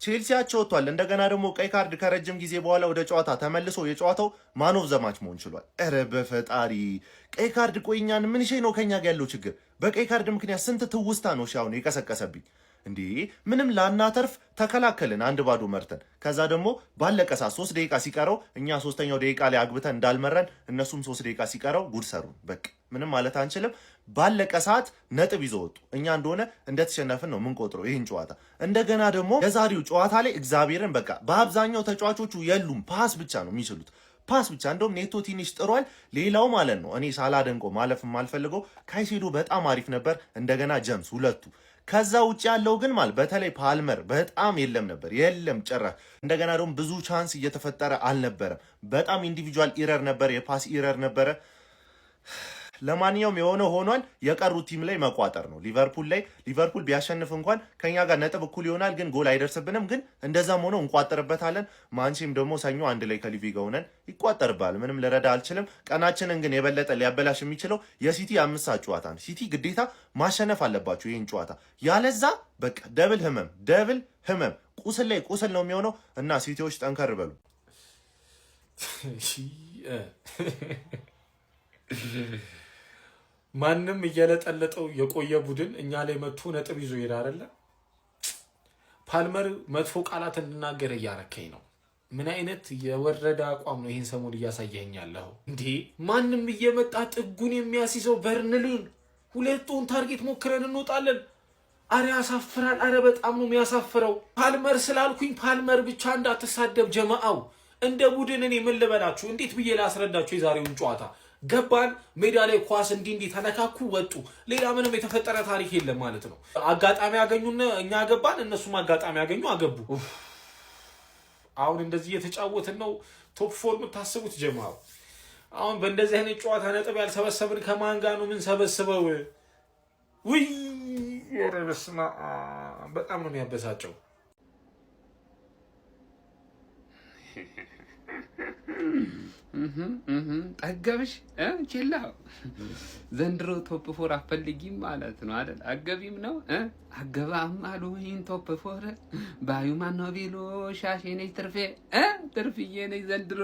ቼልሲያቸው ወጥቷል። እንደገና ደግሞ ቀይ ካርድ ከረጅም ጊዜ በኋላ ወደ ጨዋታ ተመልሶ የጨዋታው ማን ኦፍ ዘ ማች መሆን ችሏል። ኧረ በፈጣሪ ቀይ ካርድ ቆይኛን ምን ነው ከኛ ጋር ያለው ችግር? በቀይ ካርድ ምክንያት ስንት ትውስታ ነው ሻውን የቀሰቀሰብኝ እንዴ! ምንም ላናተርፍ ተከላከልን 1-0 መርተን። ከዛ ደግሞ ባለቀ ሰዓት 3 ደቂቃ ሲቀረው እኛ 3ኛው ደቂቃ ላይ አግብተን እንዳልመረን እነሱም 3 ደቂቃ ሲቀረው ጉድ ሰሩን። በቃ ምንም ማለት አንችልም። ባለቀ ሰዓት ነጥብ ይዘው ወጡ። እኛ እንደሆነ እንደተሸነፍን ነው የምንቆጥረው ይህን ጨዋታ። እንደገና ደግሞ የዛሬው ጨዋታ ላይ እግዚአብሔርን በቃ በአብዛኛው ተጫዋቾቹ የሉም፣ ፓስ ብቻ ነው የሚችሉት፣ ፓስ ብቻ። እንደውም ኔቶ ትንሽ ጥሯል። ሌላው ማለት ነው እኔ ሳላደንቀው ማለፍ የማልፈልገው ካይሴዶ በጣም አሪፍ ነበር። እንደገና ጀምስ ሁለቱ። ከዛ ውጭ ያለው ግን ማለት በተለይ ፓልመር በጣም የለም ጭራሽ። እንደገና ደግሞ ብዙ ቻንስ እየተፈጠረ አልነበረም። በጣም ኢንዲቪጁዋል ኢረር ነበር፣ የፓስ ኢረር ነበረ። ለማንኛውም የሆነ ሆኗል። የቀሩት ቲም ላይ መቋጠር ነው። ሊቨርፑል ቢያሸንፍ እንኳን ከኛ ጋር ነጥብ እኩል ይሆናል፣ ግን ጎል አይደርስብንም። ግን እንደዛም ሆኖ እንቋጠርበታለን። ማንቺም ደግሞ ሰኞ አንድ ላይ ከሊቪ ጋር ሆነን ይቋጠርባል። ምንም ልረዳ አልችልም። ቀናችንን ግን የበለጠ ሊያበላሽ የሚችለው የሲቲ 5 ሰዓት ጨዋታ ነው። ሲቲ ግዴታ ማሸነፍ አለባቸው ይህን ጨዋታ፣ ያለዛ በቃ ደብል ህመም ቁስል ላይ ቁስል ነው የሚሆነው። እና ሲቲዎች ጠንከር በሉ። ማንም እየለጠለጠው የቆየ ቡድን እኛ ላይ መጥቶ ነጥብ ይዞ ይሄድ አይደለ? ፓልመር መጥፎ ቃላት እንድናገር እያረከኝ ነው። ምን አይነት የወረደ አቋም ነው ይህን ሰሞን እያሳየኝ ያለው እንዴ? ማንም እየመጣ ጥጉን የሚያስይዘው በርንሊን 2 ታርጌት ሞክረን እንወጣለን። አረ ያሳፍራል። አረ በጣም ነው የሚያሳፍረው። ፓልመር ስላልኩኝ ፓልመር ብቻ እንዳትሳደብ ጀማአው። እንደ ቡድን እኔ ምን ልበላችሁ? እንዴት ብዬ ላስረዳችሁ? የዛሬውን ጨዋታ ገባን፣ ሜዳ ላይ ኳስ እንዲህ ተነካኩ፣ ወጡ። ሌላ ምንም የተፈጠረ ታሪክ የለም ማለት ነው። አጋጣሚ ያገኙና እኛ ገባን፣ እነሱም አጋጣሚ ያገኙ አገቡ። አሁን እንደዚህ እየተጫወትን ነው ቶፕ 4 የምታስቡት ጀማው። አሁን በእንደዚህ አይነት ጨዋታ ነጥብ ያልሰበሰብን ከማን ጋር ነው ምን ሰበስበው? ውይ ኧረ በስመ አብ በጣም ነው የሚያበሳጨው። ጠገብሽ ችላ ዘንድሮ ቶፕ 4 አፈልጊም ማለት ነው አይደል? አገቢም ነው አገባም አሉ ይሄን ቶፕ 4 ባዩ ማነው ቢሉ ሻሼ ነኝ ትርፍዬ ነኝ ዘንድሮ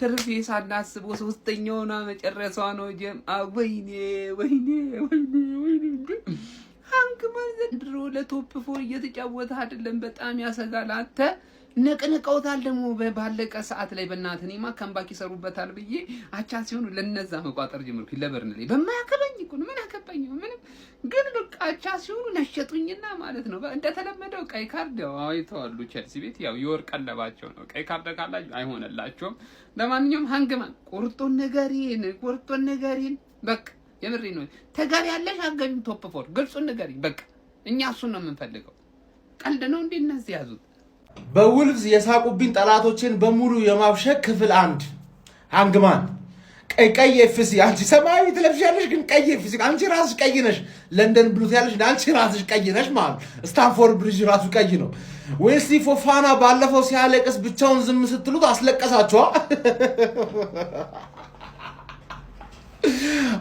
ትርፌ ሳናስበው 3ኛው ነው መጨረሻው ነው ጀም ወይኔ አንክማን ዘንድሮ ለቶፕ 4 እየተጫወተ አይደለም። በጣም ያሰጋል። አንተ ነቅነቀውታል ደግሞ ባለቀ ሰዓት ላይ በእናትኔማ ከምባክ ይሰሩበታል ብዬ አቻ ሲሆኑ ለነዛ መቋጠር ጀመርኩ። ለበርንሌ በማያከበኝ እኮ ነው ምን አከባኝ ምንም። ግን በቃ አቻ ሲሆኑ ነሸጡኝና ማለት ነው እንደተለመደው ቀይ ካርድ አይተዋሉ። ቼልሲ ቤት ያው የወርቅ ቀለባቸው ነው። ቀይ ካርድ ካላችሁ አይሆንላችሁም። ለማንኛውም ሃንግማን ቁርጡን ንገሪን በቃ የምሬ ነው። ተጋሪ ያለሽ አገቢም ቶፕ 4 ግልጹን ንገሪን በቃ እኛ እሱን ነው የምንፈልገው። ቀልድ ነው እንዴ እነዚህ ያዙት። በውልቭስ የሳቁብኝ ጠላቶችን በሙሉ የማብሸቅ ክፍል 1 ሃንግማን ቀይ ኤፍሲ። አንቺ ሰማያዊ ትለብሻለሽ ግን ቀይ ኤፍሲ አንቺ ራስሽ ቀይ ነሽ። ለንደን ብሉት ያለሽ አንቺ ራስሽ ቀይ ነሽ ማለት ስታንፎርድ ብሪጅ ራሱ ቀይ ነው። ዌስሊ ፎፋና ባለፈው ሲያለቅስ ብቻውን ዝም ስትሉት አስለቀሳችኋ።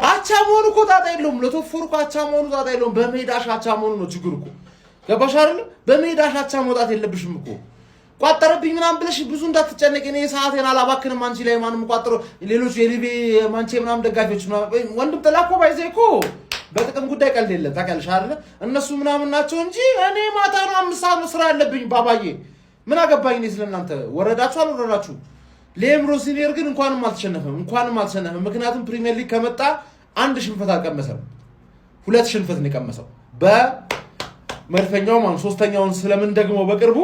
አቻ መሆኑ እኮ ጣጣ የለውም። ለቶፎር እኮ አቻ መሆኑ ጣጣ የለውም። በሜዳሽ አቻ መሆኑ ነው ችግሩ እኮ ገባሽ አይደል? በሜዳሽ አቻ መውጣት የለብሽም እኮ። ቋጠረብኝ ምናምን ብለሽ ብዙ እንዳትጨነቂ። እኔ ሰዓቴን አላባክንም አንቺ ላይ ማንም ቋጥሮ ሌሎች የሊቪ ማንቼ ምናምን ደጋፊዎች ወንድም ጥላኮ ባይዘ እኮ በጥቅም ጉዳይ ቀልድ የለም ታውቂያለሽ አይደል? እነሱ ምናምን ናቸው እንጂ እኔ ማታ ነው 5 ሰዓት ነው ስራ ያለብኝ። ባባዬ ምን አገባኝ እኔ ስለናንተ። ወረዳችሁ አልወረዳችሁ። ሌምሮ ሲኒየር ግን እንኳንም አልተሸነፈም። ምክንያቱም ፕሪሚየር ሊግ ከመጣ 1 ሽንፈት አልቀመሰም፣ 2 ሽንፈት ነው የቀመሰው። መድፈኛው ማን 3ኛውን ስለምን ደግሞ በቅርቡ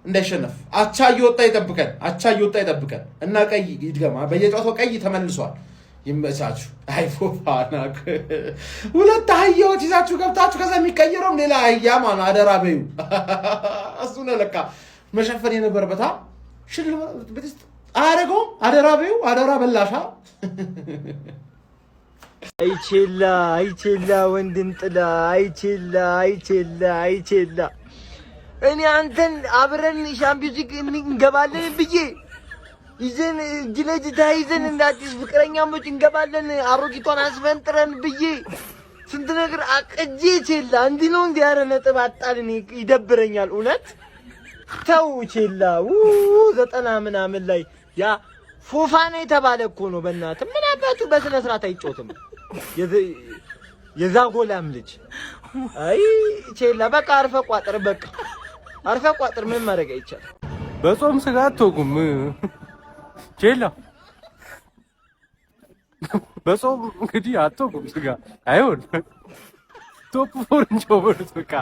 እንዳይሸነፍ አቻ እየወጣ ይጠብቀን እና ቀይ ይድገማ። በየጨዋታው ቀይ ተመልሷል። ይመቻችሁ። አይፎፋና 2 አህያዎች ይዛችሁ ገብታችሁ ከዛ የሚቀየረው ሌላ አህያ ማን አደራ በዩ እሱ ነው ለካ መሸፈን የነበረበት ሽል በትስት አረጋው አደራ በዩ አደራ በላሻ አይቼላ ወንድም ጥላ አይቼላ እኔ አንተን አብረን ሻምፒዮንስ ሊግ እንገባለን ብዬ ይዘን እጅ ለእጅ ተያይዘን እንዳዲስ ፍቅረኛሞች እንገባለን አሮጊቷን አስፈንጥረን ብዬ ስንት ነገር አቅጄ ቼላ እንዲህ ነው እንዲህ ያረ ነጥብ አጣልን። ይደብረኛል እውነት ተው ቼላው 90 ምናምን ላይ ያ ፎፋና የተባለ እኮ ነው። በእናትህ ምን አባቱ በስነ ስርዓት አይጮትም የዛጎላም ልጅ። አይ ቼላ በቃ አርፈ ቋጥር፣ በቃ አርፈ ቋጥር። ምን ማድረግ አይቻልም። በጾም ስጋ አትወጉም ቼላ። በጾም እንግዲህ አትወጉም ስጋ አይሆን። ቶፕ ፎር እንጆበሉት በቃ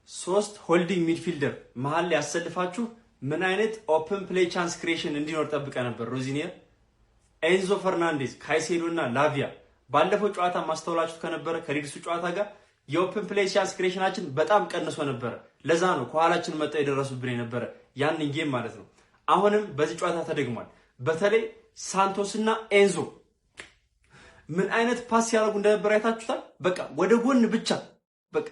3 ሆልዲንግ ሚድፊልደር መሀል ላይ ያሰልፋችሁ ምን አይነት ኦፕን ፕሌይ ቻንስ ክሪኤሽን እንዲኖር ጠብቀ ነበር? ሮዚኒየር፣ ኤንዞ ፈርናንዴዝ፣ ካይሴዶ እና ላቪያ። ባለፈው ጨዋታ ማስተውላችሁ ከነበረ ከሊድሱ ጨዋታ ጋር የኦፕን ፕሌይ ቻንስ ክሪኤሽናችን በጣም ቀንሶ ነበረ። ለዛ ነው ከኋላችን መጣው የደረሱብን የነበረ ያንን ጌም ማለት ነው። አሁንም በዚህ ጨዋታ ተደግሟል። በተለይ ሳንቶስ እና ኤንዞ ምን አይነት ፓስ ያደርጉ እንደነበር አይታችሁታል። በቃ ወደ ጎን ብቻ በቃ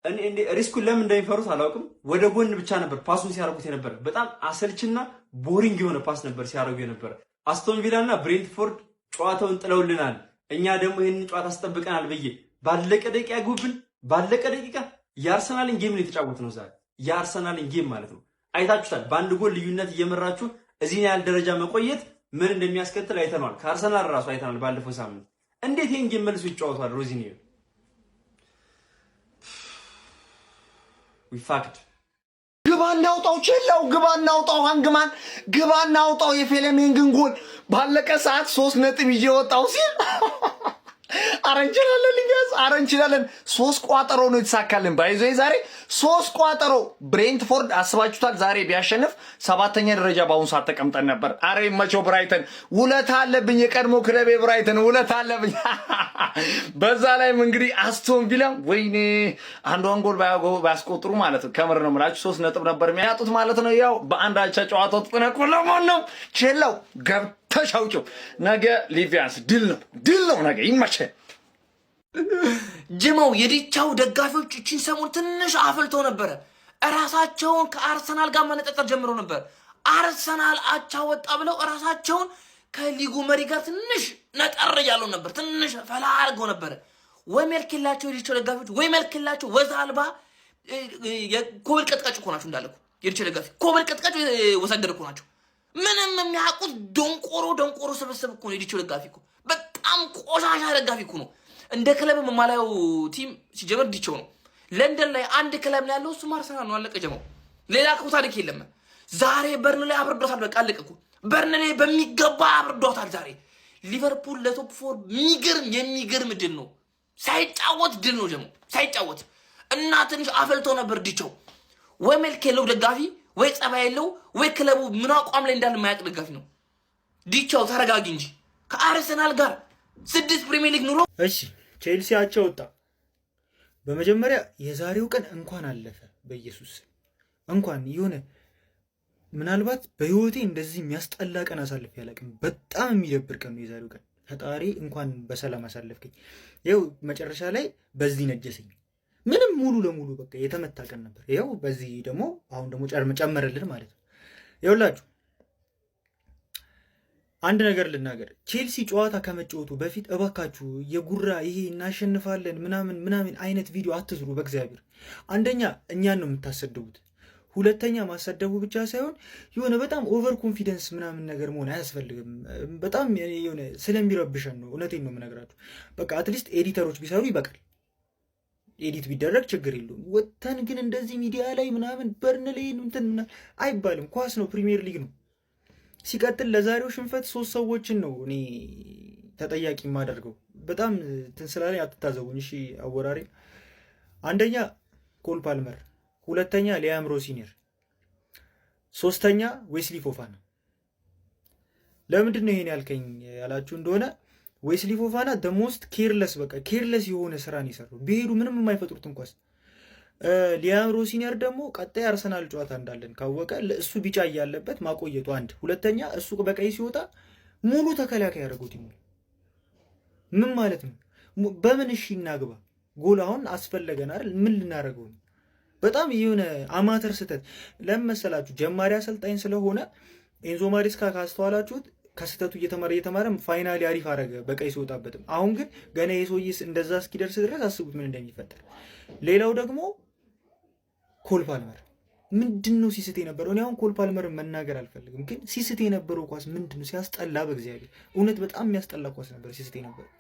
እኔ ሪስኩን ለምን እንደሚፈሩት አላውቅም። ወደ ጎን ብቻ ነበር ፓሱን ሲያደርጉት የነበረ። በጣም አሰልችና ቦሪንግ የሆነ ፓስ ነበር ሲያደርጉ የነበረ። አስቶን ቪላ እና ብሬንትፎርድ ጨዋታውን ጥለውልናል፣ እኛ ደግሞ ይህንን ጨዋታ አስጠብቀናል ብዬ ባለቀ ደቂቃ ያግቡብን። ባለቀ ደቂቃ የአርሰናልን ጌም ነው የተጫወት ነው ዛሬ። የአርሰናልን ጌም ማለት ነው አይታችሁታል። በአንድ ጎል ልዩነት እየመራችሁ እዚህ ያህል ደረጃ መቆየት ምን እንደሚያስከትል አይተናል። ከአርሰናል ራሱ አይተናል ባለፈው ሳምንት። እንዴት ይህን ጌም መልሶ ይጫወቷል? ሮዚኒዮ ዊፋክድ ግባ እናውጣው፣ ቼላው ግባ እናውጣው፣ ሃንግማን ግባ እናውጣው። የፌሌሜንግን ጎል ባለቀ ሰዓት 3 ነጥብ ይዤ ወጣው ሲል አረ እንችላለን ሊጋዝ፣ አረ እንችላለን። 3 ቋጠሮ ነው የተሳካልን። ባይዞ ዛሬ 3 ቋጠሮ። ብሬንትፎርድ አስባችሁታል? ዛሬ ቢያሸንፍ 7ኛ ደረጃ በአሁኑ ሰዓት ተቀምጠን ነበር። አረ ይመቸው ብራይተን፣ ውለታ አለብኝ። የቀድሞ ክለቤ ብራይተን ውለታ አለብኝ። በዛ ላይም እንግዲህ አስቶን ቪላ ወይኔ አንዷን ጎል ባያስቆጥሩ ማለት ነው ከምር ነው የምላችሁ 3 ነጥብ ነበር የሚያጡት ማለት ነው። ያው በአንድ አቻ ጨዋታው ተጠናቆ ለማን ነው ቼላው ገብተሻውጭው። ነገ ሊቪያንስ ድል ነው ነገ ይመቸ። ጅማው የዲቻው ደጋፊዎች እቺን ሰሞን ትንሽ አፍልተው ነበረ። እራሳቸውን ከአርሰናል ጋር መነጠጠር ጀምሮ ነበር። አርሰናል አቻ ወጣ ብለው እራሳቸውን ከሊጉ መሪ ጋር ትንሽ ነጠር ያለው ነበር። ትንሽ ፈላ አድርገው ነበር። ወይ መልክላቸው የዲቻው ደጋፊዎች፣ ወይ መልክላቸው ወዛ አልባ የኮብል ቀጥቃጭ እኮ ናቸው። እንዳለ እኮ የዲቻው ደጋፊ ኮብል ቀጥቃጭ ወሰደር እኮ ናቸው። ምንም የሚያውቁት ደንቆሮ ስብስብ እኮ ነው የዲቻው ደጋፊ እኮ። በጣም ቆሻሻ ደጋፊ እኮ ነው። እንደ ክለብ የማላየው ቲም ሲጀመር ዲቻው ነው። ለንደን ላይ አንድ ክለብ ነው ያለው፣ እሱም አርሰናል ነው። አለቀ ጀማው። ሌላ እኮ ታሪክ የለም። ዛሬ በርንሌይ አብርዶታል። በቃ አለቀ እኮ። በርንሌይ በሚገባ አብርዶታል ዛሬ። ሊቨርፑል ለቶፕ 4 የሚገርም ድል ነው። ሳይጫወት ድል ነው ጀማው፣ ሳይጫወት እና ትንሽ አፈልቶ ነበር ዲቻው። ወይ መልክ የለው ደጋፊ፣ ወይ ጸባይ የለው፣ ወይ ክለቡ ምን አቋም ላይ እንዳለ የማያውቅ ደጋፊ ነው ዲቻው። ተረጋጊ እንጂ ከአርሰናል ጋር 6 ፕሪሚየር ሊግ ኑሮ። እሺ ቼልሲ አቻ ወጣ። በመጀመሪያ የዛሬው ቀን እንኳን አለፈ። በኢየሱስ እንኳን የሆነ ምናልባት በህይወቴ እንደዚህ የሚያስጠላ ቀን አሳልፌ አላውቅም። በጣም የሚደብር ቀን ነው የዛሬው ቀን። ፈጣሪ እንኳን በሰላም አሳለፍከኝ። ይኸው መጨረሻ ላይ በዚህ ነጀሰኝ። ምንም ሙሉ ለሙሉ በቃ የተመታ ቀን ነበር። ይኸው በዚህ ደግሞ አሁን ደግሞ ጨመረልን ማለት ነው። ይኸውላችሁ አንድ ነገር ልናገር። ቼልሲ ጨዋታ ከመጫወቱ በፊት እባካችሁ የጉራ ይሄ እናሸንፋለን ምናምን አይነት ቪዲዮ አትስሩ በእግዚአብሔር። አንደኛ እኛን ነው የምታሰድቡት፣ ሁለተኛ ማሰደቡ ብቻ ሳይሆን የሆነ በጣም ኦቨር ኮንፊደንስ ምናምን ነገር መሆን አያስፈልግም። በጣም የሆነ ስለሚረብሸን ነው። እውነቴን ነው የምነግራችሁ። በቃ አትሊስት ኤዲተሮች ቢሰሩ ይበቃል። ኤዲት ቢደረግ ችግር የለውም። ወተን ግን እንደዚህ ሚዲያ ላይ ምናምን በርንሌይ እንትን አይባልም። ኳስ ነው፣ ፕሪሚየር ሊግ ነው። ሲቀጥል ለዛሬው ሽንፈት 3 ሰዎችን ነው እኔ ተጠያቂ የማደርገው። በጣም ትንስላለኝ፣ አትታዘቡኝ እሺ አወራሪ። አንደኛ ኮል ፓልመር፣ ሁለተኛ ሊያም ሮሲኒየር፣ ሶስተኛ ዌስሊ ፎፋና። ለምንድን ነው ይሄን ያልከኝ ያላችሁ እንደሆነ ዌስሊ ፎፋና ደሞስት ኬርለስ፣ በቃ ኬርለስ የሆነ ስራን ይሰራው ቢሄዱ ምንም የማይፈጥሩት እንኳን። ሊያም ሮሲኒየር ደግሞ ቀጣይ አርሰናል ጨዋታ እንዳለን ካወቀ እሱ ቢጫ እያለበት ማቆየቱ አንድ፣ ሁለተኛ እሱ በቀይ ሲወጣ ሙሉ ተከላካይ ያደረጉት ይሞል ምን ማለት ነው? በምን እሺ እናግባ? ጎል አሁን አስፈለገን አይደል? ምን ልናደርገው ነው? በጣም የሆነ አማተር ስህተት። ለምን መሰላችሁ? ጀማሪ አሰልጣኝ ስለሆነ ኤንዞ ማሬስካ ካስተዋላችሁት ከስተቱ እየተማረ ፋይናሊ አሪፍ አረገ በቀይ ሲወጣበትም። አሁን ግን ገና የሰውዬስ እንደዛ እስኪደርስ ድረስ አስቡት ምን እንደሚፈጠር። ሌላው ደግሞ ኮል ፓልመር ምንድነው ሲስት የነበረው? እኔ አሁን ኮል ፓልመርን መናገር አልፈልግም፣ ግን ሲስት የነበረው ኳስ ምንድነው? ሲያስጠላ፣ በእግዚአብሔር እውነት በጣም የሚያስጠላ ኳስ ነበር ሲስት የነበረው።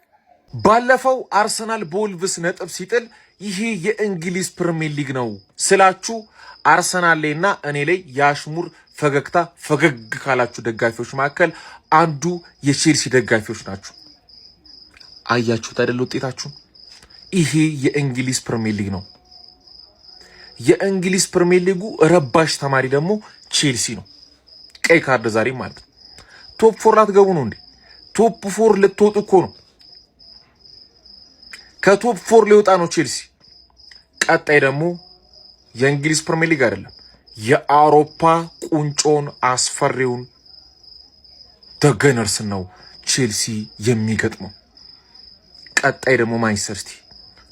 ባለፈው አርሰናል በወልቭስ ነጥብ ሲጥል ይሄ የእንግሊዝ ፕሪሚየር ሊግ ነው ስላችሁ አርሰናል ላይና እኔ ላይ የአሽሙር ፈገግታ ፈገግ ካላችሁ ደጋፊዎች መካከል አንዱ የቼልሲ ደጋፊዎች ናችሁ። አያችሁት አይደል ውጤታችሁ? ይሄ የእንግሊዝ ፕሪሚየር ሊግ ነው። የእንግሊዝ ፕሪሚየር ሊጉ ረባሽ ተማሪ ደግሞ ቼልሲ ነው። ቀይ ካርድ ዛሬ ማለት ነው። ቶፕ 4 ላትገቡ ነው እንዴ? ቶፕ 4 ልትወጡ እኮ ነው። ከቶፕ 4 ሊወጣ ነው ቼልሲ። ቀጣይ ደግሞ የእንግሊዝ ፕሪሚየር ሊግ አይደለም የአውሮፓ ቁንጮን አስፈሪውን ደገነርስ ነው ቼልሲ የሚገጥመው። ቀጣይ ደግሞ ማንቸስተር ሲቲ።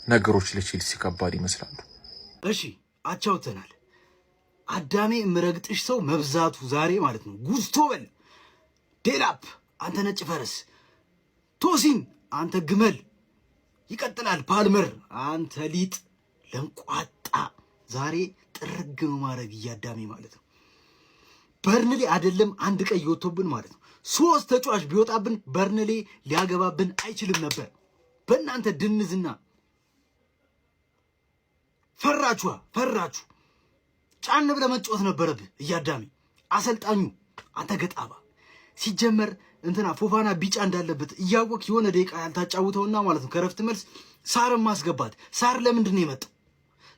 ነገሮች ለቼልሲ ከባድ ይመስላሉ። እሺ አቻውተናል። አዳሜ የምረግጥሽ ሰው መብዛቱ ዛሬ ማለት ነው። ጉስቶ በል ዴላፕ አንተ ነጭ ፈረስ፣ ቶሲን አንተ ግመል፣ ይቀጥላል ፓልመር አንተ ሊጥ ለንቋጣ። ዛሬ ጥርግ ነው ማድረግ እያዳሜ ማለት ነው። በርንሌ አይደለም አንድ ቀይ ወጥቶብን ማለት ነው 3 ተጫዋች ቢወጣብን በርንሌ ሊያገባብን አይችልም ነበር። በእናንተ ድንዝና ፈራችሁ። ጫን ብለህ መጫወት ነበረብህ እያዳሜ። አሰልጣኙ አንተ ገጣባ ሲጀመር እንትና ፎፋና ቢጫ እንዳለበት እያወቅ የሆነ ደቂቃ ያልታጫውተውና ማለት ነው ከረፍት መልስ ሳርም ማስገባት። ሳር ለምንድን ነው የመጣው?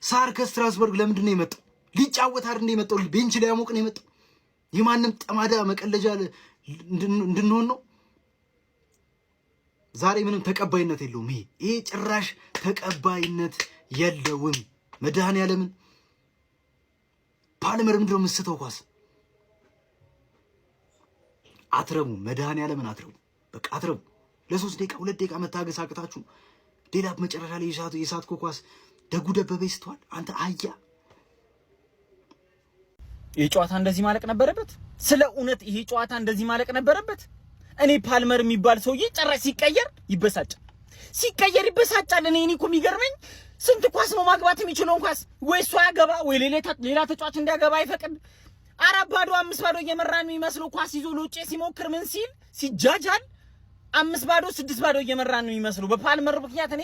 ሳር ከስትራስበርግ ለምንድን ነው የመጣው? ሊጫወት አይደል እንደ የመጣው? ቤንች ላይ ያሞቅ ነው የመጣው? የማንም ጠማዳ መቀለጃ እንድንሆን ነው። ዛሬ ምንም ተቀባይነት የለውም። ይሄ ጭራሽ ተቀባይነት የለውም። መድኃኒዓለምን ፓልመር ምንድን ነው የምትስተው ኳስ? አትረቡ፣ መድኃኒዓለምን አትረቡ። በቃ አትረቡ። ለ3 ደቂቃ 2 ደቂቃ መታገስ አቅታችሁ ዴላፕ መጨረሻ ላይ የሳትኮ ኳስ ደጉ ደበበ ይስተዋል። አንተ አያ ይሄ ጨዋታ እንደዚህ ማለቅ ነበረበት። ስለ እውነት ይሄ ጨዋታ እንደዚህ ማለቅ ነበረበት። እኔ ፓልመር የሚባል ሰውዬ ጨራሽ ሲቀየር ይበሳጫል። እኔ እኮ የሚገርመኝ ስንት ኳስ ነው ማግባት የሚችለውን ኳስ ወይ እሱ ያገባ ወይ ሌላ ተጫዋች እንዲያገባ አይፈቅድ። 4-0 5-0 እየመራን የሚመስለው ኳስ ይዞ ለውጭ ሲሞክር ምን ሲል ሲጃጃል 5-0 6-0 እየመራን ነው የሚመስለው። በፓልመር ምክንያት እኔ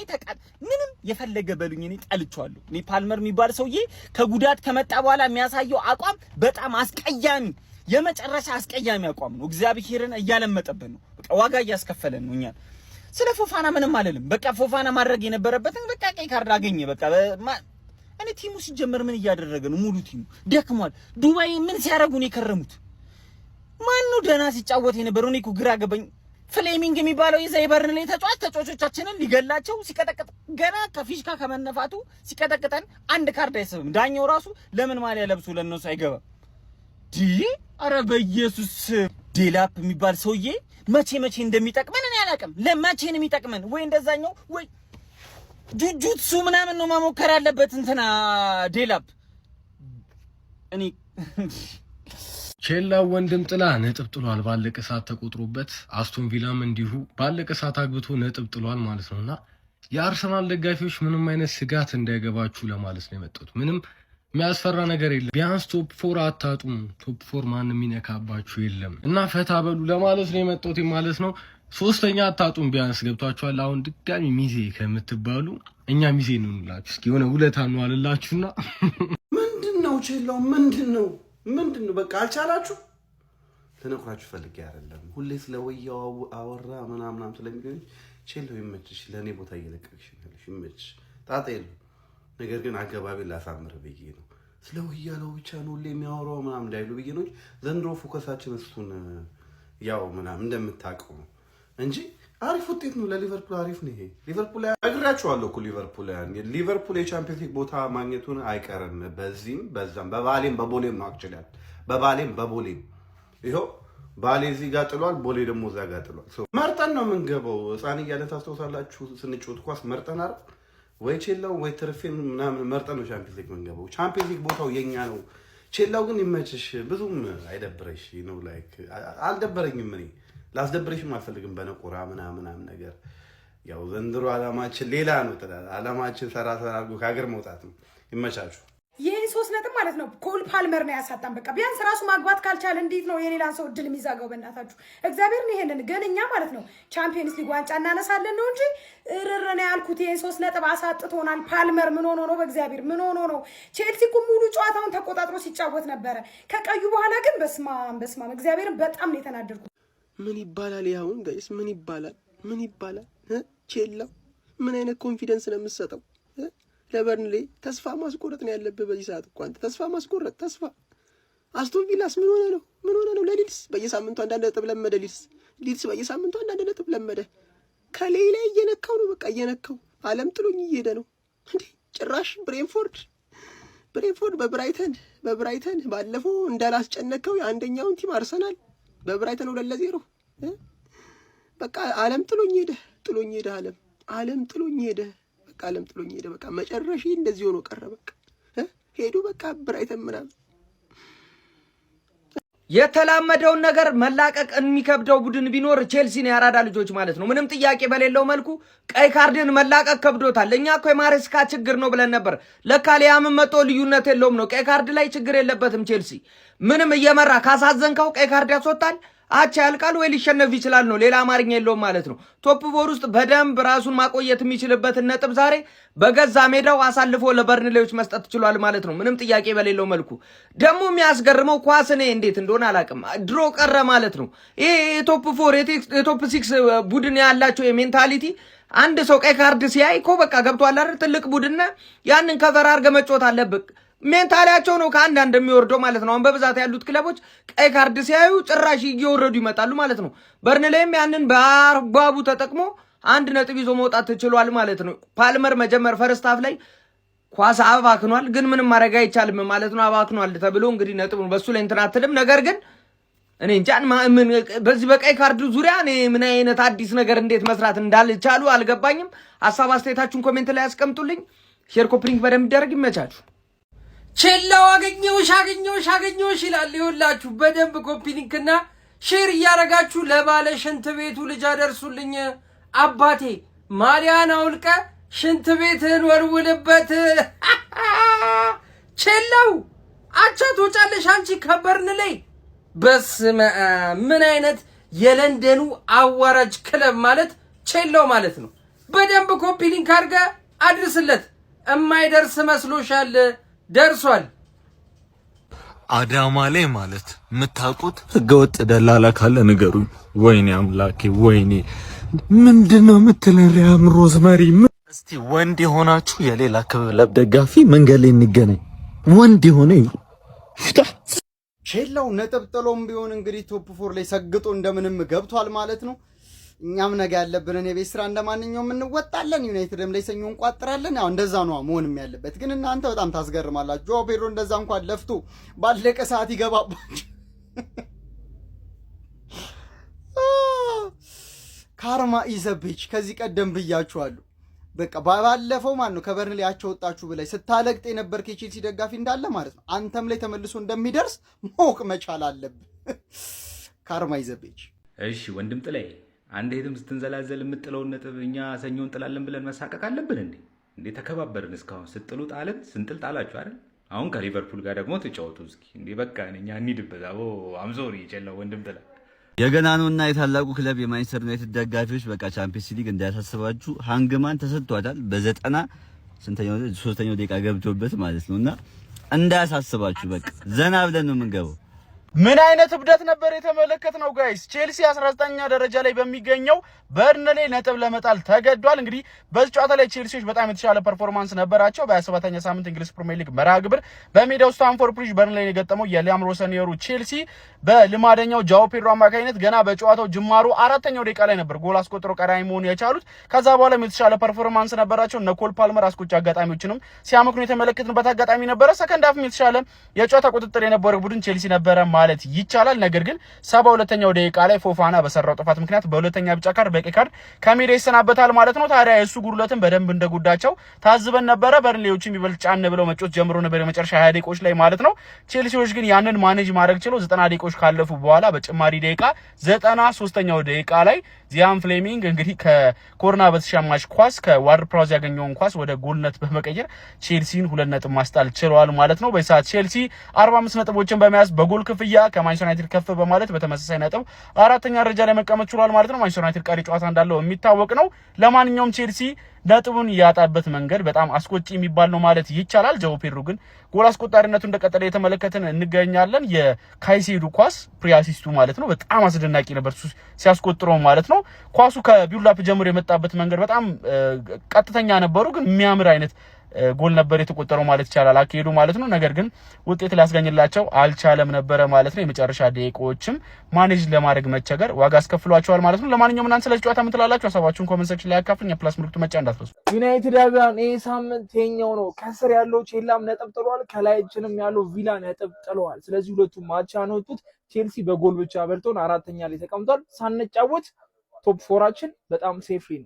ምንም የፈለገ በሉኝ እኔ ጠልቼዋለሁ። እኔ ፓልመር የሚባል ሰውዬ ከጉዳት ከመጣ በኋላ የሚያሳየው አቋም በጣም አስቀያሚ፣ የመጨረሻ አስቀያሚ አቋም ነው። እግዚአብሔርን እያለመጠብን ነው። በቃ ዋጋ እያስከፈለን ነው እኛን። ስለ ፎፋና ምንም አልልም። በቃ ፎፋና ማድረግ የነበረበትን በቃ ቀይ ካርድ አገኘ። በቃ እኔ ቲሙ ሲጀመር ምን እያደረገ ነው? ሙሉ ቲሙ ደክሟል። ዱባይ ምን ሲያደርጉ ነው የከረሙት? ማን ነው ደህና ሲጫወት የነበረው? እኔ እኮ ግራ ገባኝ። ፍሌሚንግ የሚባለው የዛይበርን ላይ ተጫዋቾቻችንን ሊገላቸው ሲቀጠቅጥ ገና ከፊሽካ ከመነፋቱ ሲቀጠቅጠን አንድ ካርድ አይሰብም። ዳኛው ራሱ ለምን ማሊያ ለብሶ ለነሱ አይገባም? አረ በኢየሱስ ዴላፕ የሚባል ሰውዬ መቼ እንደሚጠቅመን እኔ አላውቅም። ለመቼ ነው የሚጠቅመን? ወይ እንደዛኛው ወይ ጁጁትሱ ምናምን ነው መሞከር ያለበት እንትና ዴላፕ። እኔ ቼላ ወንድም ጥላ ነጥብ ጥሏል። ባለቀ ሰዓት ተቆጥሮበት አስቶን ቪላም እንዲሁ ባለቀ ሰዓት አግብቶ ነጥብ ጥሏል ማለት ነውና የአርሰናል ደጋፊዎች ምንም አይነት ስጋት እንዳይገባችሁ ለማለት ነው የመጣሁት። ምንም የሚያስፈራ ነገር የለም። ቢያንስ ቶፕ 4 አታጡም። ቶፕ 4 ማንም የሚነካባችሁ የለም እና ፈታ በሉ ለማለት ነው የመጣሁት ማለት ነው። 3ኛ አታጡም ቢያንስ ገብቷችኋል። አሁን ድጋሚ ሚዜ ከምትባሉ እኛ ሚዜ እንላችሁ። እስኪ የሆነ ውለታ ነው አልላችሁና ምንድነው ቼላው ምንድነው በቃ አልቻላችሁ። ልነግራችሁ ፈልጌ አይደለም። ሁሌ ስለ ወያው አወራ ምናምን ስለሚገኝ ቼላው ይመችሽ፣ ለኔ ቦታ እየለቀቅሽ ይመችሽ፣ ጣጣ የለም። ነገር ግን አገባቢ ላሳምር ብዬ ነው። ስለ ወያለው ብቻ ነው ሁሌ የሚያወራው ምናምን እንዳይሉ ብዬ ነው። ዘንድሮ ፎከሳችን እሱን ያው ምናምን እንደምታውቀው ነው እንጂ አሪፍ ውጤት ነው ለሊቨርፑል አሪፍ ነው። ይሄ ሊቨርፑል አግራችኋለሁ እኮ ሊቨርፑል የቻምፒየንስ ሊግ ቦታ ማግኘቱን አይቀርም። በዚህም በዛም በባሌም በቦሌም ነው አክቹሊ በቦሌም ይሄው ባሌ እዚህ ጋር ጥሏል፣ ቦሌ ደግሞ እዛ ጋር ጥሏል። መርጠን ነው የምንገባው። ህፃን እያለ ታስታውሳላችሁ ስንጮት ኳስ መርጠን አይደል ወይ ቼላው ወይ ትርፌን ምናምን መርጠን ነው ቻምፒየንስ ሊግ የምንገባው። ቻምፒየንስ ሊግ ቦታው የኛ ነው። ቼላው ግን ይመችሽ፣ ብዙም አይደብረሽ ነው። ላይክ አልደበረኝም እኔ ላስደብርሽም አልፈልግም በነቆራ ምናምን ነገር። ያው ዘንድሮ አላማችን ሌላ ነው። አላማችን ሰራ አድርጎ ከሀገር መውጣት ነው። ይመቻችሁ። ይሄን 3 ነጥብ ማለት ነው ኮል ፓልመር ነው ያሳጣን። በቃ ቢያንስ ራሱ ማግባት ካልቻለ እንዴት ነው የሌላን ሰው እድል የሚዛጋው? በእናታችሁ እግዚአብሔርን ይሄንን ግን እኛ ማለት ነው ቻምፒየንስ ሊግ ዋንጫ እናነሳለን ነው እንጂ እርረና ያልኩት ይሄን 3 ነጥብ አሳጥቶናል። ፓልመር ምን ሆኖ ነው? በእግዚአብሔር ምን ሆኖ ነው? ቼልሲ እኮ ሙሉ ጨዋታውን ተቆጣጥሮ ሲጫወት ነበረ። ከቀዩ በኋላ ግን በስማም እግዚአብሔርን በጣም ነው የተናደድኩት። ምን ይባላል ያሁን ጋይስ? ምን ይባላል? ቼላው ምን አይነት ኮንፊደንስ ነው የምትሰጠው? ለበርንሌ ተስፋ ማስቆረጥ ነው ያለብህ በዚህ ሰዓት እኮ አንተ ተስፋ ማስቆረጥ ተስፋ። አስቶን ቪላስ ምን ሆነ ነው? ለሊድስ በየሳምንቱ አንዳንድ ነጥብ ለመደ። ሊድስ በየሳምንቱ አንዳንድ ነጥብ ለመደ። ከሌላ እየነካው ነው በቃ እየነካው። ዓለም ጥሎኝ እየሄደ ነው እንዴ! ጭራሽ ብሬንፎርድ በብራይተን ባለፈው እንዳላስጨነቀው የአንደኛውን ቲም አርሰናል በብራይተን 2-0 በቃ ዓለም ጥሎኝ ሄደ። ዓለም ጥሎኝ ሄደ። በቃ መጨረሻ እንደዚህ ሆኖ ቀረ። በቃ ሄዱ በቃ ብራይተን ምናምን። የተላመደውን ነገር መላቀቅ የሚከብደው ቡድን ቢኖር ቼልሲ ነው። የአራዳ ልጆች ማለት ነው። ምንም ጥያቄ በሌለው መልኩ ቀይ ካርድን መላቀቅ ከብዶታል። እኛ እኮ የማሬስካ ችግር ነው ብለን ነበር። ለካ ሊያምን መጥቶ ልዩነት የለውም ነው። ቀይ ካርድ ላይ ችግር የለበትም ቼልሲ። ምንም እየመራ ካሳዘንከው ቀይ ካርድ ያስወጣል። አቻ ያልቃል ወይ ሊሸነፍ ይችላል ነው። ሌላ አማርኛ የለውም ማለት ነው። ቶፕ ፎር ውስጥ በደንብ ራሱን ማቆየት የሚችልበትን ነጥብ ዛሬ በገዛ ሜዳው አሳልፎ ለበርንሌዎች መስጠት ችሏል ማለት ነው። ምንም ጥያቄ በሌለው መልኩ ደግሞ የሚያስገርመው ኳስ እኔ እንዴት እንደሆነ አላውቅም ድሮ ቀረ ማለት ነው። ይሄ የቶፕ ፎር የቶፕ 6 ቡድን ያላቸው የሜንታሊቲ አንድ ሰው ቀይ ካርድ ሲያይ እኮ በቃ ገብቷል አይደል? ትልቅ ቡድን ያንን ከቨር አድርገህ መጫወት አለብህ። ሜንታሊያቸው ነው ከአንድ እንደሚወርደው ማለት ነው። አሁን በብዛት ያሉት ክለቦች ቀይ ካርድ ሲያዩ ጭራሽ እየወረዱ ይመጣሉ ማለት ነው። በርንሌም ያንን በአግባቡ ተጠቅሞ 1 ነጥብ ይዞ መውጣት ችሏል ማለት ነው። ፓልመር መጀመር ፈርስት ሃፍ ላይ ኳስ አባክኗል፣ ግን ምንም ማድረግ አይቻልም ማለት ነው። አባክኗል ተብሎ እንግዲህ ነጥቡን በሱ ላይ እንትን አትልም። ነገር ግን እኔ እንጃ በዚህ በቀይ ካርድ ዙሪያ እኔ ምን አይነት አዲስ ነገር እንዴት መስራት እንዳልቻሉ አልገባኝም። ሀሳብ አስተያየታችሁን ኮሜንት ላይ ያስቀምጡልኝ። ሼር ኮፕሊንክ በደንብ ይደረግ። ይመቻችሁ። ቼላው አገኘሁሽ ይላል። ይኸውላችሁ በደንብ ኮፒ ሊንክና ሼር እያረጋችሁ ለባለ ሽንት ቤቱ ልጅ አደርሱልኝ። አባቴ ማሊያን አውልቀ ሽንት ቤትህን ወልውልበት። ቼላው አቻ ትወጫለሽ አንቺ ከበርንሌ። በስመ አብ ምን አይነት የለንደኑ አዋራጅ ክለብ ማለት ቼላው ማለት ነው። በደንብ ኮፒ ሊንክ አድርገ አድርስለት። እማይደርስ መስሎሻል? ደርሷል። አዳማ ላይ ማለት የምታውቁት ህገወጥ ደላላ ካለ ንገሩኝ። ወይኔ አምላኬ ወይኔ ምንድነው የምትለን? ሪያም ሮዝመሪ እስቲ ወንድ የሆናችሁ የሌላ ክለብ ደጋፊ መንገድ ላይ እንገናኝ። ወንድ የሆነ ቼላው ነጥብ ጥሎም ቢሆን እንግዲህ ቶፕ 4 ላይ ሰግጦ እንደምንም ገብቷል ማለት ነው። እኛም ነገ ያለብንን የቤት ስራ እንደማንኛውም እንወጣለን። ዩናይትድም ላይ ሰኞ እንቋጥራለን። ያው እንደዛ ነው መሆንም ያለበት። ግን እናንተ በጣም ታስገርማላችሁ። ጆ ፔድሮ እንደዛ እንኳን ለፍቶ ባለቀ ሰዓት ይገባባችሁ። ካርማ ኢዘቤች ከዚህ ቀደም ብያችኋለሁ። በቃ ባለፈው ማለት ነው ከበርንሌ ያቸው ወጣችሁ ብላይ ስታለቅጥ የነበርክ የቼልሲ ደጋፊ እንዳለ ማለት ነው አንተም ላይ ተመልሶ እንደሚደርስ ማወቅ መቻል አለብህ። ካርማ ኢዘቤች። እሺ ወንድም ጥላይ አንድ ሄድም ስትንዘላዘል የምጥለውን ነጥብ እኛ ሰኞ እንጥላለን ብለን መሳቀቅ አለብን እንዴ? እንዴ ተከባበርን። እስካሁን ስትጥሉ ጣልን፣ ስንጥል ጣላችሁ አይደል? አሁን ከሊቨርፑል ጋር ደግሞ ተጫወቱ እስኪ። እንዴ በቃ እኛ እንሂድበት። አቦ አምዞሪ ቼላው ወንድም ጥላይ። የገናኑና የታላቁ ክለብ የማንቸስተር ዩናይትድ ደጋፊዎች በቃ ቻምፒየንስ ሊግ እንዳያሳስባችሁ ሃንግማን ተሰጥቷታል። በ93ኛው ደቂቃ ገብቶበት ማለት ነውና እንዳያሳስባችሁ በቃ ዘና ብለን ነው የምንገባው። ምን አይነት እብደት ነበር የተመለከትነው ጋይስ? ቼልሲ 19ኛ ደረጃ ላይ በሚገኘው በርንሌ ነጥብ ለመጣል ተገዷል። እንግዲህ በዚህ ጨዋታ ላይ ቼልሲዎች በጣም የተሻለ ፐርፎርማንስ ነበራቸው። በ27ኛ ሳምንት እንግሊዝ ፕሪሚየር ሊግ መርሃ ግብር በሜዳው ስታንፎርድ ብሪጅ በርንሌን የገጠመው የሊያም ሮሰኒየሩ ቼልሲ በልማደኛው ጃኦ ፔድሮ አማካኝነት ገና በጨዋታው ጅማሩ 4ኛው ደቂቃ ላይ ነበር ጎል አስቆጥሮ ቀዳሚ መሆን የቻሉት። ከዛ በኋላ የተሻለ ፐርፎርማንስ ነበራቸው። እነ ኮል ፓልመር አስቆጭ አጋጣሚዎችንም ሲያመክኑ የተመለከትንበት አጋጣሚ ነበረ። ሰከንድ ሃፍም የተሻለ የጨዋታ ቁጥጥር የነበረው ቡድን ቼልሲ ነበረ ማለት ይቻላል። ነገር ግን 72ኛው ደቂቃ ላይ ፎፋና በሰራው ጥፋት ምክንያት በሁለተኛ ቢጫ ካርድ በቀይ ካርድ ከሜዳ ይሰናበታል ማለት ነው። ታዲያ የሱ ጉድለትን በደንብ እንደጉዳቸው ታዝበን ነበረ። በርንሌዎችም ይበልጥ ጫን ብለው መጮት ጀምሮ ነበር የመጨረሻ 20 ደቂቃዎች ላይ ማለት ነው። ቼልሲዎች ግን ያንን ማኔጅ ማድረግ ችለው 90 ደቂቃዎች ካለፉ በኋላ በጭማሪ ደቂቃ 93ኛው ደቂቃ ላይ ዚያን ፍሌሚንግ እንግዲህ ከኮርና በተሻማች ኳስ ከዋርድ ፕራውዝ ያገኘውን ኳስ ወደ ጎልነት በመቀየር ቼልሲን 2 ነጥብ ማስጣል ችለዋል ማለት ነው። በሰዓት ቼልሲ 45 ነጥቦችን በመያዝ በጎል ክፍያ ከማንቸስተር ዩናይትድ ከፍ በማለት በተመሳሳይ ነጥብ አራተኛ ደረጃ ላይ መቀመጥ ችሏል ማለት ነው። ማንቸስተር ዩናይትድ ቀሪ ጨዋታ እንዳለው የሚታወቅ ነው። ለማንኛውም ቼልሲ ነጥቡን ያጣበት መንገድ በጣም አስቆጪ የሚባል ነው ማለት ይቻላል። ጆ ፔድሮ ግን ጎል አስቆጣሪነቱ እንደቀጠለ የተመለከተን እንገኛለን። የካይሴዶ ኳስ ፕሪያሲስቱ ማለት ነው በጣም አስደናቂ ነበር ሲያስቆጥረው ማለት ነው። ኳሱ ከቢውልድ አፕ ጀምሮ የመጣበት መንገድ በጣም ቀጥተኛ ነበሩ፣ ግን የሚያምር አይነት ጎል ነበር የተቆጠረው ማለት ይቻላል አካሄዱ ማለት ነው። ነገር ግን ውጤት ሊያስገኝላቸው አልቻለም ነበረ ማለት ነው። የመጨረሻ ደቂቃዎችም ማኔጅ ለማድረግ መቸገር ዋጋ አስከፍሏቸዋል ማለት ነው። ለማንኛውም እናንተ ስለዚህ ጨዋታ ምን ትላላችሁ? ሀሳባችሁን ኮሜንት ሴክሽን ላይ አካፍሉኝ። የፕላስ ምልክቱ መጫን እንዳትረሱ። ዩናይትዳውያን ይህ ሳምንት የኛው ነው። ከስር ያለው ቼላም ነጥብ ጥሏል፣ ከላይችንም ያለው ቪላ ነጥብ ጥለዋል። ስለዚህ ሁለቱም ማቻ ነው የወጡት። ቼልሲ በጎል ብቻ በልጦን 4ኛ ላይ ተቀምጧል። ሳንጫወት ቶፕ 4ችን በጣም ሴፍሊ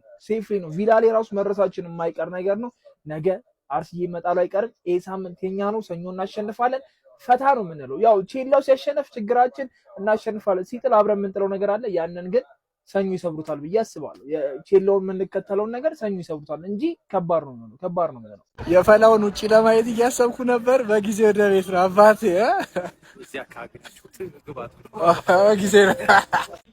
ነው። ቪላ ላይ ራሱ መድረሳችን የማይቀር ነገር ነው። ነገ አርሰናል ይመጣሉ አይቀርም። ይሄ ሳምንት የኛ ነው። ሰኞ እናሸንፋለን። ፈታ ነው የምንለው። ያው ቼላው ሲያሸንፍ ችግራችን እናሸንፋለን፣ ሲጥል አብረን የምንጥለው ነገር አለ። ያንን ግን ሰኞ ይሰብሩታል ብዬ አስባለሁ። የቼላውን የምንከተለውን ነገር ሰኞ ይሰብሩታል እንጂ ከባድ ነው የምንለው። የፈላውን ውጪ ለማየት እያሰብኩ ነበር። በጊዜ ወደ ቤት ነው አባቴ ጊዜ ነው።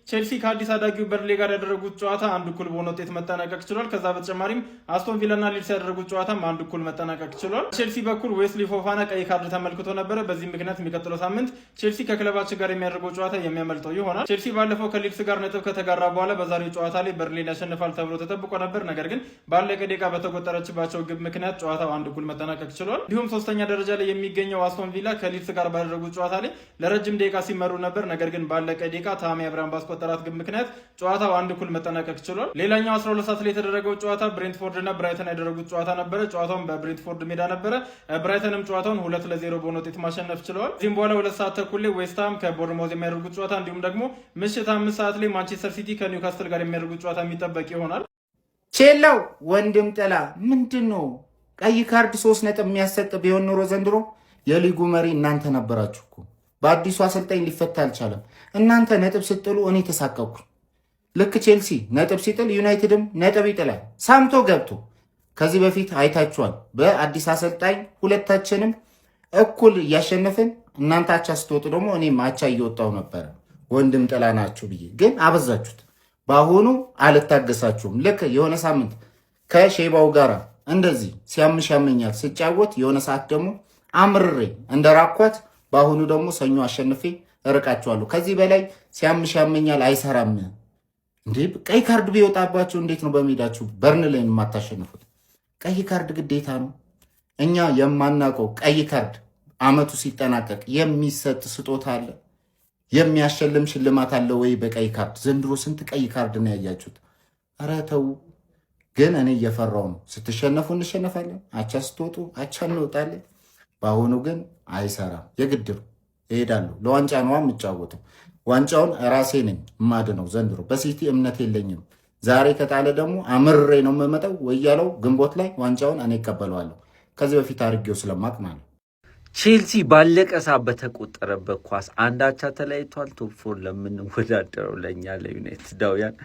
ቼልሲ ከአዲስ አዳጊው በርንሌ ጋር ያደረጉት ጨዋታ 1-1 በሆነ ውጤት መጠናቀቅ ችሏል። ከዛ በተጨማሪም አስቶን ቪላና ሊድስ ያደረጉት ጨዋታም 1-1 መጠናቀቅ ችሏል። ቼልሲ በኩል ዌስሊ ፎፋና ቀይ ካርድ ተመልክቶ ነበረ። በዚህ ምክንያት የሚቀጥለው ሳምንት ቼልሲ ከክለባችን ጋር የሚያደርገው ጨዋታ የሚያመልጠው ይሆናል። ቼልሲ ባለፈው ከሊድስ ጋር ነጥብ ከተጋራ በኋላ በዛሬው ጨዋታ ላይ በርንሌን ያሸንፋል ተብሎ ተጠብቆ ነበር። ነገር ግን ባለቀ ደቂቃ በተቆጠረችባቸው ግብ ምክንያት ጨዋታው 1-1 መጠናቀቅ ችሏል። እንዲሁም ሶስተኛ ደረጃ ላይ የሚገኘው አስቶን ቪላ ከሊድስ ጋር ባደረጉት ጨዋታ ላይ ለረጅም ደቂቃ ሲመሩ ነበር። ነገር ግን ባለቀ ደቂቃ ታሚ አብርሃም ባስቆጠራት ግብ ምክንያት ጨዋታው 1-1 መጠናቀቅ ችሏል። ሌላኛው 12 ሰዓት ላይ የተደረገው ጨዋታ ብሬንትፎርድ እና ብራይተን ያደረጉት ጨዋታ ነበረ። ጨዋታውን በብሬንትፎርድ ሜዳ ነበረ። ብራይተንም ጨዋታውን 2-0 በሆነ ውጤት ማሸነፍ ችለዋል። እዚህም በኋላ 2 ሰዓት ተኩል ላይ ዌስትሃም ከቦርንማውዝ የሚያደርጉት ጨዋታ እንዲሁም ደግሞ ምሽት 5 ሰዓት ላይ ማንቸስተር ሲቲ ከኒውካስትል ጋር የሚያደርጉት ጨዋታ የሚጠበቅ ይሆናል። ቼላው ወንድም ጥላ ምንድን ነው ቀይ ካርድ 3 ነጥብ የሚያሰጥ ቢሆን ኖሮ ዘንድሮ የሊጉ መሪ እናንተ ነበራችሁ እኮ። በአዲሱ አሰልጣኝ ሊፈታ አልቻለም። እናንተ ነጥብ ስትጥሉ እኔ ተሳቀቅኩ። ልክ ቼልሲ ነጥብ ሲጥል ዩናይትድም ነጥብ ይጥላል። ሳምቶ ገብቶ ከዚህ በፊት አይታችኋል። በአዲስ አሰልጣኝ ሁለታችንም እኩል እያሸነፍን እናንተ አቻ ስትወጡ ደግሞ እኔም አቻ እየወጣው ነበረ። ወንድም ጥላ ናችሁ ብዬ ግን አበዛችሁት። በአሁኑ አልታገሳችሁም። ልክ የሆነ ሳምንት ከሼባው ጋር እንደዚህ ሲያምሽ ያመኛል ስጫወት የሆነ ሰዓት ደግሞ አምርሬ እንደራኳት በአሁኑ ደግሞ ሰኞ አሸንፌ እርቃችኋለሁ። ከዚህ በላይ ሲያምሽ ያመኛል አይሰራም። እንዴ ቀይ ካርድ ቢወጣባችሁ እንዴት ነው በሜዳችሁ በርንሌን የማታሸንፉት? ቀይ ካርድ ግዴታ ነው። እኛ የማናውቀው ቀይ ካርድ አመቱ ሲጠናቀቅ የሚሰጥ ስጦታ አለ፣ የሚያሸልም ሽልማት አለ ወይ? በቀይ ካርድ ዘንድሮ ስንት ቀይ ካርድ ነው ያያችሁት? ኧረ ተው። ግን እኔ እየፈራው ነው። ስትሸነፉ እንሸነፋለን፣ አቻ ስትወጡ አቻ እንወጣለን። በአሁኑ ግን አይሰራም። የግድ ነው እሄዳለሁ። ለዋንጫ ነዋ የምጫወተው። ዋንጫውን ራሴ ነኝ የማድነው። ዘንድሮ በሲቲ እምነት የለኝም። ዛሬ ከጣለ ደግሞ አምሬ ነው የምመጣው። ወያለው ግንቦት ላይ ዋንጫውን እኔ እቀበለዋለሁ። ከዚህ በፊት አድርጌው ስለማቅ ማለት ነው። ቼልሲ ባለቀ ሰዓት በተቆጠረበት ኳስ አንዳቻ ተለያይቷል። ቶፕ 4 ለምንወዳደረው ለእኛ ለዩናይትዳውያን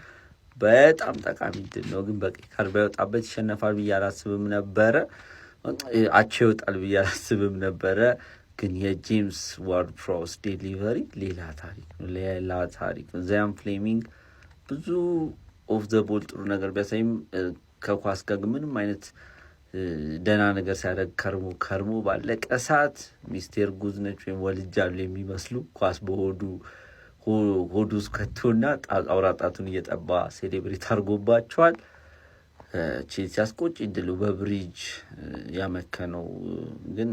በጣም ጠቃሚ ድል ነው። ግን በቀይ ካርድ ባይወጣበት ይሸነፋል ብዬ አላስብም ነበረ። አቻ ይወጣል ብዬ አላስብም ነበረ። ግን የጄምስ ዋርድ ፕራውስ ዴሊቨሪ ሌላ ታሪክ ነው። ዚያን ፍሌሚንግ ብዙ ኦፍ ዘ ቦል ጥሩ ነገር ቢያሳይም ከኳስ ጋር ምንም አይነት ደህና ነገር ሲያደርግ ከርሞ ባለቀ ሰዓት ሚስቴር ጉዝነች ወይም ወልጃሉ የሚመስሉ ኳስ በሆዱ ውስጥ ከቶና አውራጣቱን እየጠባ ሴሌብሬት አድርጎባቸዋል። ቼልሲ አስቆጭ ድሉ በብሪጅ ያመከነው ግን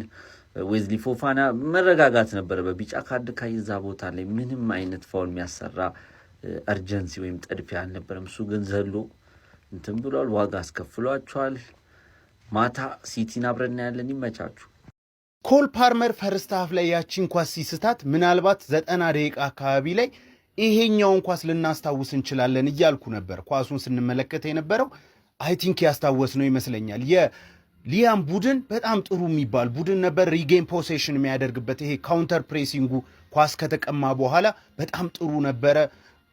ዌዝሊ ፎፋና መረጋጋት ነበረ። በቢጫ ካርድ ካይዛ ቦታ ላይ ምንም አይነት ፋውል የሚያሰራ አርጀንሲ ወይም ጠድፊያ አልነበረም። እሱ ግን ዘሎ እንትን ብሏል። ዋጋ አስከፍሏቸዋል። ማታ ሲቲን አብረን ያለን። ይመቻችሁ። ኮል ፓልመር ፈርስት ሃፍ ላይ ያቺን ኳስ ሲስታት ምናልባት 90 ደቂቃ አካባቢ ላይ ይሄኛውን ኳስ ልናስታውስ እንችላለን እያልኩ ነበር። ኳሱን ስንመለከት የነበረው አይ ቲንክ ያስታወስነው ይመስለኛል። የሊያም ቡድን በጣም ጥሩ የሚባል ቡድን ነበር። ሪጌን ፖሴሽን የሚያደርግበት ይሄ ካውንተር ፕሬሲንጉ ኳስ ከተቀማ በኋላ በጣም ጥሩ ነበረ።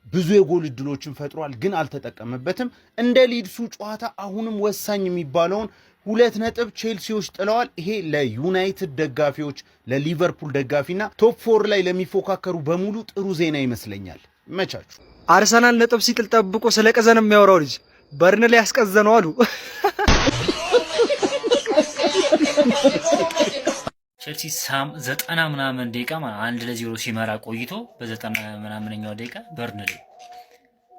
ብዙ የጎል እድሎችን ፈጥሯል፣ ግን አልተጠቀመበትም። እንደ ሊድሱ ጨዋታ አሁንም ወሳኝ የሚባለውን 2 ነጥብ ቼልሲዎች ጥለዋል። ይሄ ለዩናይትድ ደጋፊዎች፣ ለሊቨርፑል ደጋፊና ቶፕ 4 ላይ ለሚፎካከሩ በሙሉ ጥሩ ዜና ይመስለኛል። መቻችሁ። አርሰናል ነጥብ ሲጥል ጠብቆ ስለቀዘን የሚያወራው ልጅ በርንሌይ ያስቀዘነው አሉ። ቼልሲ 90 ምናምን ደቂቃ 1-0 ሲመራ ቆይቶ በ90 ምናምንኛው ደቂቃ በርንሌይ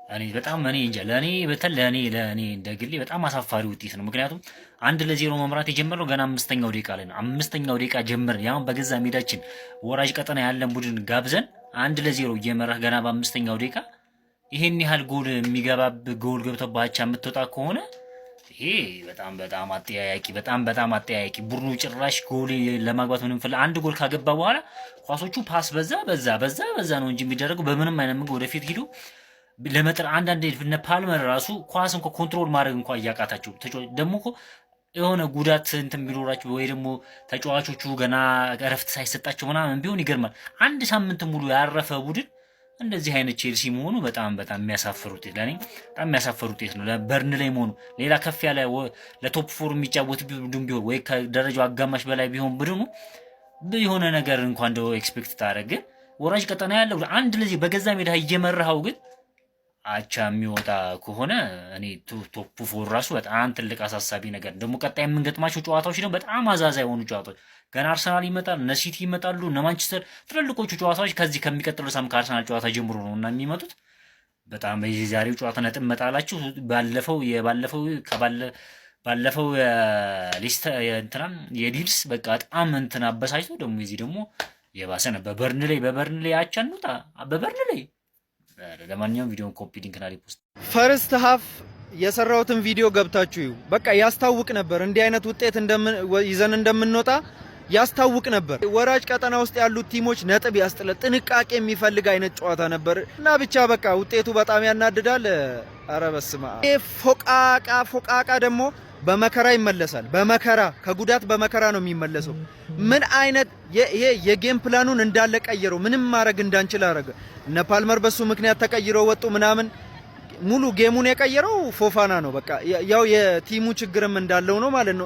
እኔ እንጃ ለኔ እንደግሌ በጣም አሳፋሪ ውጤት ነው። ምክንያቱም 1-0 መምራት የጀመረው ገና 5ኛው ደቂቃ ላይ ነው። 5ኛው ደቂቃ ጀምረን ያው በገዛ ሜዳችን ወራጅ ቀጠና ያለን ቡድን ጋብዘን 1-0 እየመራህ ገና በ5ኛው ደቂቃ ይሄን ያህል ጎል የሚገባብ ጎል ገብቶባቻ የምትወጣ ከሆነ ይሄ በጣም አጠያያቂ ቡድኑ ጭራሽ ጎል ለማግባት ምንም ፈለ አንድ ጎል ካገባ በኋላ ኳሶቹ ፓስ በዛ ነው እንጂ የሚደረገው በምንም አይነት መንገድ ወደፊት ሄዱ ለመጥራ አንዳንዴ እነ ፓልመር ራሱ ኳስ እንኳን ኮንትሮል ማድረግ እንኳን እያቃታቸው ደግሞ እኮ የሆነ ጉዳት እንትን ቢኖራቸው ወይ ደግሞ ተጫዋቾቹ ገና እረፍት ሳይሰጣቸው ምናምን ቢሆን ይገርማል። አንድ ሳምንት ሙሉ ያረፈ ቡድን እንደዚህ አይነት ቼልሲ መሆኑ በጣም የሚያሳፍር ውጤት ለኔ በጣም የሚያሳፍር ውጤት ነው። ለበርንሌይ መሆኑ ሌላ ከፍ ያለ ለቶፕ 4 የሚጫወት ቡድን ቢሆን ወይ ከደረጃው አጋማሽ በላይ ቢሆን ቡድኑ የሆነ ነገር እንኳን እንደው ኤክስፔክት ታደርግ ወራጅ ቀጠና ያለው 1-0 በገዛ ሜዳ እየመራው ግን አቻ የሚወጣ ከሆነ እኔ ቶፕ 4 ራሱ በጣም ትልቅ አሳሳቢ ነገር ደግሞ ቀጣይ የምንገጥማቸው ጨዋታዎች ደግሞ በጣም አዛዛ የሆኑ ጨዋታዎች ገና አርሰናል ይመጣል፣ እነ ሲቲ ይመጣሉ፣ እነ ማንቸስተር ትልልቆቹ ጨዋታዎች ከዚህ ከሚቀጥለው ሳምንት ከአርሰናል ጨዋታ ጀምሮ ነውና የሚመጡት በጣም የዛሬው ጨዋታ ነጥብ መጣላችሁ ባለፈው የዲልስ በቃ በጣም እንትን አበሳጭቶ ደግሞ እዚህ ደግሞ የባሰ ነው። በበርንሌይ አቻ እንውጣ በበርንሌይ። ለማንኛውም ቪዲዮን ኮፒ ሊንክ እና ሪፖስት ፈርስት ሃፍ የሰራሁትን ቪዲዮ ገብታችሁ ይዩ። በቃ ያስታውቅ ነበር እንዲህ አይነት ውጤት ይዘን እንደምንወጣ ያስታውቅ ነበር። ወራጅ ቀጠና ውስጥ ያሉት ቲሞች ነጥብ ያስጥለ ጥንቃቄ የሚፈልግ አይነት ጨዋታ ነበር እና ብቻ በቃ ውጤቱ በጣም ያናድዳል። ኧረ በስመ አብ። ፎቃቃ ደግሞ በመከራ ይመለሳል። ከጉዳት በመከራ ነው የሚመለሰው። ምን አይነት ይሄ የጌም ፕላኑን እንዳለ ቀየረው። ምንም ማድረግ እንዳንችል አረገ። እነ ፓልመር በሱ ምክንያት ተቀይረው ወጡ ምናምን። ሙሉ ጌሙን የቀየረው ፎፋና ነው። በቃ ያው የቲሙ ችግርም እንዳለው ነው ማለት ነው።